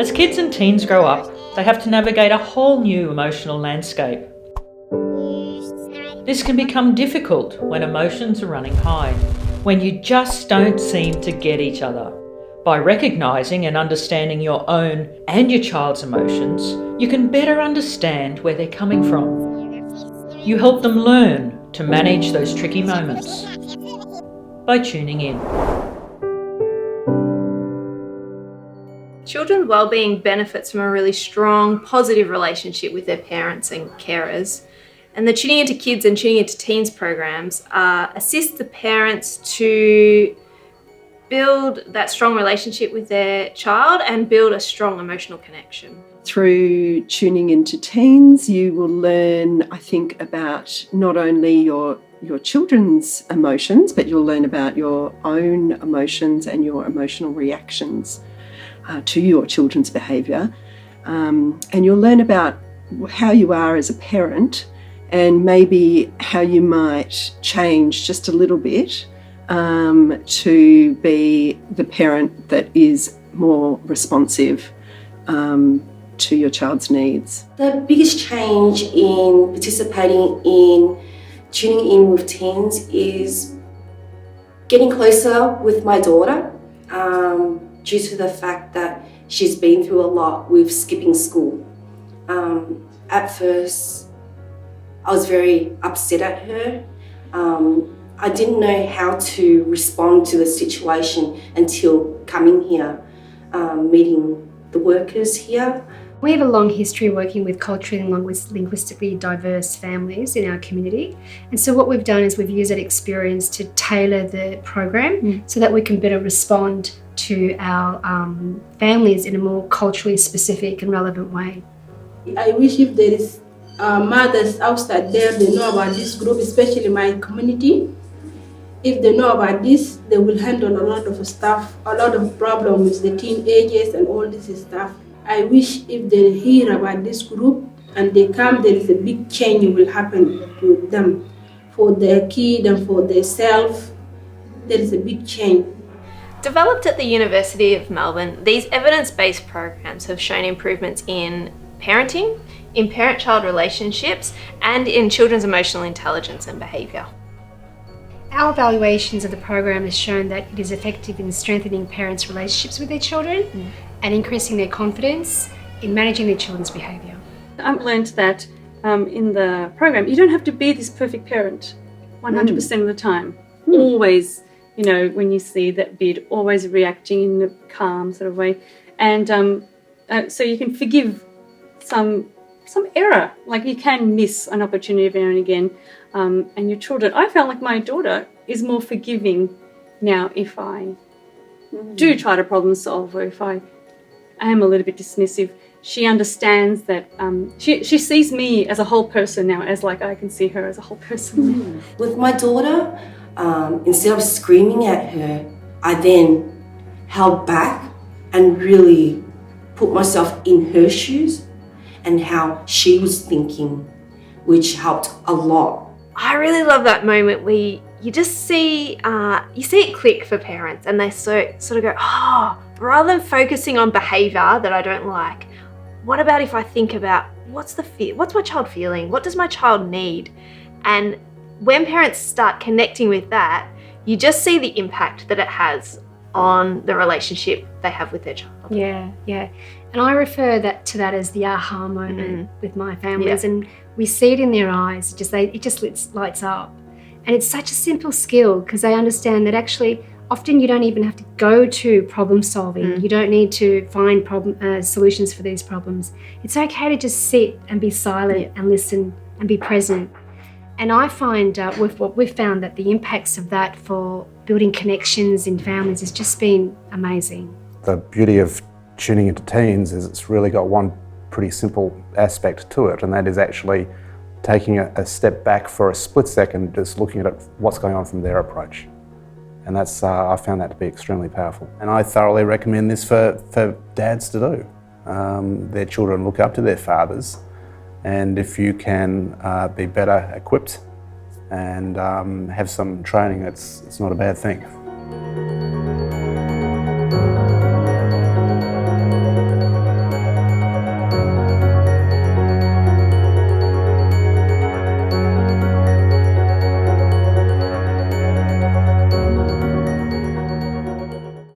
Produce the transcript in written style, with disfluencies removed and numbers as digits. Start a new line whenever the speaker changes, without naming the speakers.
As kids and teens grow up, they have to navigate a whole new emotional landscape. This can become difficult when emotions are running high, when you just don't seem to get each other. By recognising and understanding your own and your child's emotions, you can better understand where they're coming from. You help them learn to manage those tricky moments by tuning in.
Children's wellbeing benefits from a really strong, positive relationship with their parents and carers. And the Tuning Into Kids and Tuning Into Teens programs assist the parents to build that strong relationship with their child and build a strong emotional connection.
Through Tuning Into Teens, you will learn, I think, about not only your children's emotions, but you'll learn about your own emotions and your emotional reactions to your children's behaviour. And you'll learn about how you are as a parent and maybe how you might change just a little bit to be the parent that is more responsive to your child's needs.
The biggest change in participating in Tuning In with Teens is getting closer with my daughter due to the fact that she's been through a lot with skipping school. At first, I was very upset at her. I didn't know how to respond to the situation until coming here, meeting the workers here.
We have a long history working with culturally and linguistically diverse families in our community. And so what we've done is we've used that experience to tailor the program so that we can better respond to our families in a more culturally specific and relevant way.
I wish if there is mothers outside there, they know about this group, especially my community. If they know about this, they will handle a lot of stuff, a lot of problems with the teenagers and all this stuff. I wish if they hear about this group and they come, there is a big change will happen to them. For their kid and for themselves, there is a big change.
Developed at the University of Melbourne, these evidence-based programs have shown improvements in parenting, in parent-child relationships, and in children's emotional intelligence and behaviour.
Our evaluations of the program has shown that it is effective in strengthening parents' relationships with their children and increasing their confidence in managing their children's behaviour.
I've learned that in the program, you don't have to be this perfect parent 100% of the time. Always, when you see that bid, always reacting in a calm sort of way. And so you can forgive some error, like you can miss an opportunity every now and again. And your children, I found like my daughter is more forgiving now if I do try to problem solve, or if I am a little bit dismissive. She understands that she sees me as a whole person now, as like I can see her as a whole person.
With my daughter, instead of screaming at her, I then held back and really put myself in her shoes and how she was thinking, which helped a lot.
I really love that moment where you just see it click for parents, and they sort of go, rather than focusing on behaviour that I don't like, what about if I think about what's my child feeling? What does my child need? And when parents start connecting with that, you just see the impact that it has on the relationship they have with their child.
Yeah. And I refer to that as the aha moment with my families, and we see it in their eyes. It just lights up, and it's such a simple skill because they understand that actually often you don't even have to go to problem solving. You don't need to find solutions for these problems. It's okay to just sit and be silent and listen and be present. And I find we've found that the impacts of that for building connections in families has just been amazing.
The beauty of Tuning Into Teens is it's really got one pretty simple aspect to it, and that is actually taking a step back for a split second, just looking at what's going on from their approach. And that's I found that to be extremely powerful. And I thoroughly recommend this for dads to do. Their children look up to their fathers, and if you can be better equipped and have some training, it's not a bad thing.